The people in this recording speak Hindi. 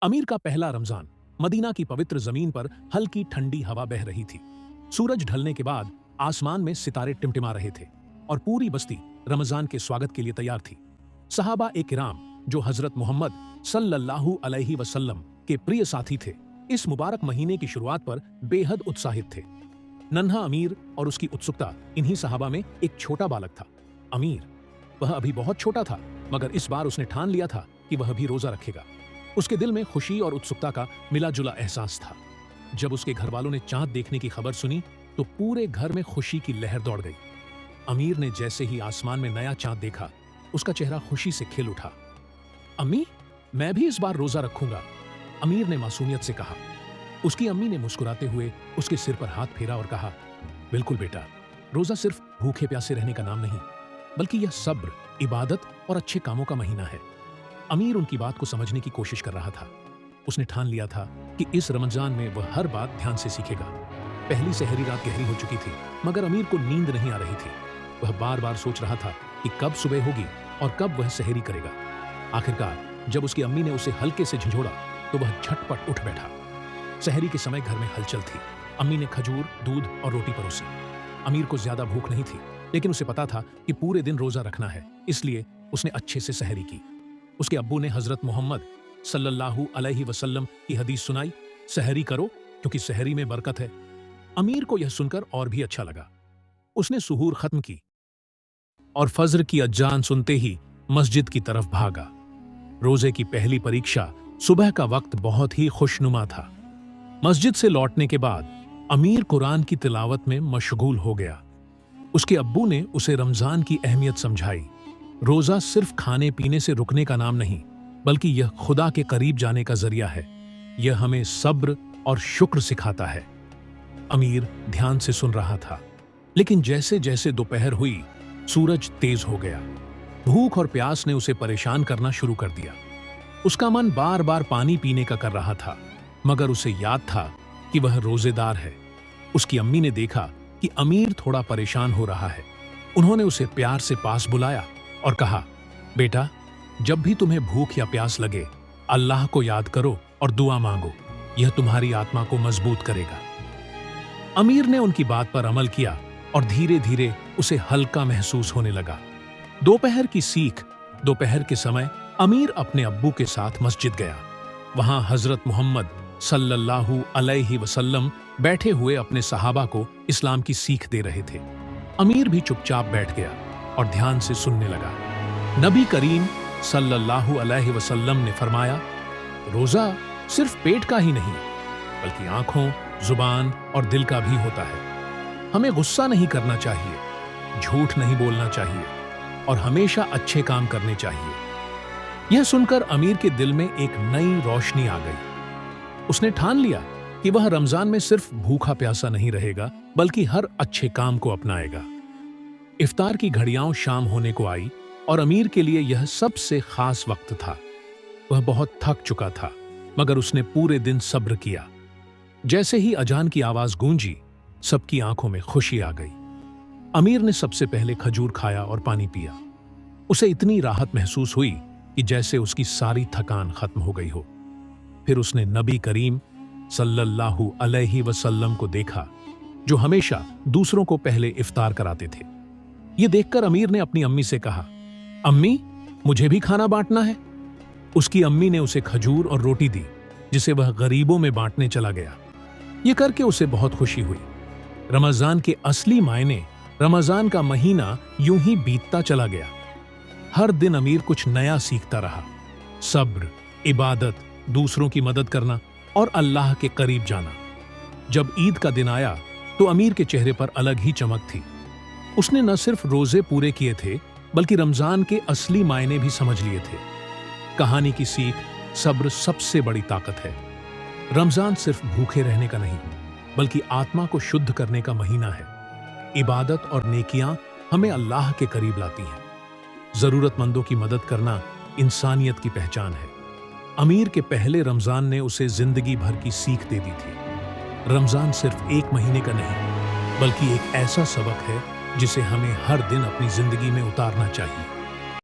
अमीर का पहला रमजान। मदीना की पवित्र जमीन पर हल्की ठंडी हवा बह रही थी। सूरज ढलने के बाद आसमान में सितारे टिमटिमा रहे थे और पूरी बस्ती रमजान के स्वागत के लिए तैयार थी। सहाबा ए किराम, जो हजरत मोहम्मद सल्लल्लाहु अलैहि वसल्लम के प्रिय साथी थे, इस मुबारक महीने की शुरुआत पर बेहद उत्साहित थे। नन्हा अमीर और उसकी उत्सुकता। इन्हीं सहाबा में एक छोटा बालक था, अमीर। वह अभी बहुत छोटा था, मगर इस बार उसने ठान लिया था कि वह भी रोजा रखेगा। उसके दिल में खुशी और उत्सुकता का मिला जुला एहसास था। जब उसके घर वालों ने चांद देखने की खबर सुनी तो पूरे घर में खुशी की लहर दौड़ गई। अमीर ने जैसे ही आसमान में नया चांद देखा, उसका चेहरा खुशी से खिल उठा। अम्मी, मैं भी इस बार रोजा रखूंगा, अमीर ने मासूमियत से कहा। उसकी अम्मी ने मुस्कुराते हुए उसके सिर पर हाथ फेरा और कहा, बिल्कुल बेटा, रोजा सिर्फ भूखे प्यासे रहने का नाम नहीं, बल्कि यह सब्र, इबादत और अच्छे कामों का महीना है। अमीर उनकी बात को समझने की कोशिश कर रहा था। उसने ठान लिया था कि इस रमजान में वह हर बात ध्यान से सीखेगा। पहली सहरी रात गहरी हो चुकी थी, मगर अमीर को नींद नहीं आ रही थी। वह बार बार सोच रहा था कि कब सुबह होगी और कब वह सहरी करेगा। आखिरकार जब उसकी अम्मी ने उसे हल्के से झंझोड़ा तो वह झटपट उठ बैठा। सहरी के समय घर में हलचल थी। अम्मी ने खजूर, दूध और रोटी परोसी। अमीर को ज्यादा भूख नहीं थी, लेकिन उसे पता था कि पूरे दिन रोजा रखना है, इसलिए उसने अच्छे से सहरी की। उसके अब्बू ने हजरत मोहम्मद सल्लल्लाहु अलैहि वसल्लम की हदीस सुनाई, सहरी करो क्योंकि सहरी में बरकत है। अमीर को यह सुनकर और भी अच्छा लगा। उसने सुहूर खत्म की और फज्र की अजान सुनते ही मस्जिद की तरफ भागा। रोजे की पहली परीक्षा सुबह का वक्त बहुत ही खुशनुमा था। मस्जिद से लौटने के बाद अमीर कुरान की तिलावत में मशगूल हो गया। उसके अब्बू ने उसे रमजान की अहमियत समझाई। रोजा सिर्फ खाने पीने से रुकने का नाम नहीं, बल्कि यह खुदा के करीब जाने का जरिया है। यह हमें सब्र और शुक्र सिखाता है। अमीर ध्यान से सुन रहा था, लेकिन जैसे जैसे दोपहर हुई, सूरज तेज हो गया। भूख और प्यास ने उसे परेशान करना शुरू कर दिया। उसका मन बार बार पानी पीने का कर रहा था, मगर उसे याद था कि वह रोजेदार है। उसकी अम्मी ने देखा कि अमीर थोड़ा परेशान हो रहा है। उन्होंने उसे प्यार से पास बुलाया और कहा, बेटा, जब भी तुम्हें भूख या प्यास लगे, अल्लाह को याद करो और दुआ मांगो। यह तुम्हारी आत्मा को मजबूत करेगा। अमीर ने उनकी बात पर अमल किया और धीरे धीरे उसे हल्का महसूस होने लगा। दोपहर की सीख। दोपहर के समय अमीर अपने अब्बू के साथ मस्जिद गया। वहां हजरत मोहम्मद सल्लल्लाहु अलैहि वसल्लम बैठे हुए अपने सहाबा को इस्लाम की सीख दे रहे थे। अमीर भी चुपचाप बैठ गया और ध्यान से सुनने लगा। नबी करीम सल्लल्लाहु अलैहि वसल्लम ने फरमाया, रोजा सिर्फ पेट का ही नहीं, बल्कि आंखों, जुबान और दिल का भी होता है। हमें गुस्सा नहीं करना चाहिए, झूठ नहीं बोलना चाहिए और हमेशा अच्छे काम करने चाहिए। यह सुनकर अमीर के दिल में एक नई रोशनी आ गई। उसने ठान लिया कि वह रमजान में सिर्फ भूखा प्यासा नहीं रहेगा, बल्कि हर अच्छे काम को अपनाएगा। इफ्तार की घड़ियां शाम होने को आई और अमीर के लिए यह सबसे खास वक्त था। वह बहुत थक चुका था, मगर उसने पूरे दिन सब्र किया। जैसे ही अजान की आवाज गूंजी, सबकी आंखों में खुशी आ गई। अमीर ने सबसे पहले खजूर खाया और पानी पिया। उसे इतनी राहत महसूस हुई कि जैसे उसकी सारी थकान खत्म हो गई हो। फिर उसने नबी करीम सल्लल्लाहु अलैहि वसल्लम को देखा, जो हमेशा दूसरों को पहले इफ्तार कराते थे। यह देखकर अमीर ने अपनी अम्मी से कहा, अम्मी, मुझे भी खाना बांटना है। उसकी अम्मी ने उसे खजूर और रोटी दी, जिसे वह गरीबों में बांटने चला गया। यह करके उसे बहुत खुशी हुई। रमजान के असली मायने, रमजान का महीना यूं ही बीतता चला गया। हर दिन अमीर कुछ नया सीखता रहा। सब्र, इबादत, दूसरों की मदद करना और अल्लाह के करीब जाना। जब ईद का दिन आया तो अमीर के चेहरे पर अलग ही चमक थी। उसने न सिर्फ रोजे पूरे किए थे, बल्कि रमजान के असली मायने भी समझ लिए थे। कहानी की सीख, सब्र सबसे बड़ी ताकत है। रमजान सिर्फ भूखे रहने का नहीं, बल्कि आत्मा को शुद्ध करने का महीना है। इबादत और नेकियां हमें अल्लाह के करीब लाती हैं। जरूरतमंदों की मदद करना इंसानियत की पहचान है। अमीर के पहले रमजान ने उसे जिंदगी भर की सीख दे दी थी। रमजान सिर्फ एक महीने का नहीं, बल्कि एक ऐसा सबक है जिसे हमें हर दिन अपनी जिंदगी में उतारना चाहिए।